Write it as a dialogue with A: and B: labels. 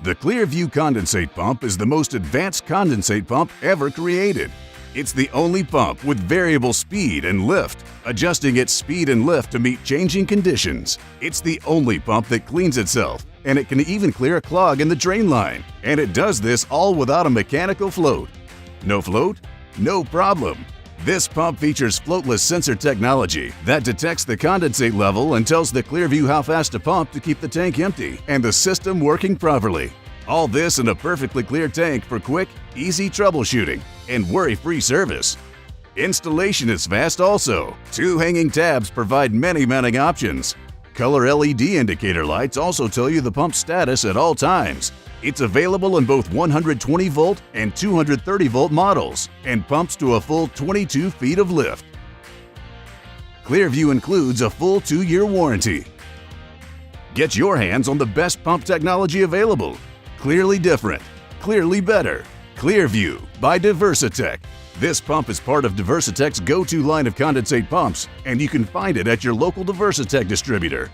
A: The ClearVue Condensate Pump is the most advanced condensate pump ever created. It's the only pump with variable speed and lift, adjusting its speed and lift to meet changing conditions. It's the only pump that cleans itself, and it can even clear a clog in the drain line. And it does this all without a mechanical float. No float? No problem. This pump features floatless sensor technology that detects the condensate level and tells the ClearVue how fast to pump to keep the tank empty and the system working properly. All this in a perfectly clear tank for quick, easy troubleshooting and worry-free service. Installation is fast also. 2 hanging tabs provide many mounting options. Color LED indicator lights also tell you the pump status at all times. It's available in both 120-volt and 230-volt models and pumps to a full 22 feet of lift. ClearVue includes a full 2-year warranty. Get your hands on the best pump technology available. Clearly different, clearly better. ClearVue by DiversiTech. This pump is part of DiversiTech's go-to line of condensate pumps, and you can find it at your local DiversiTech distributor.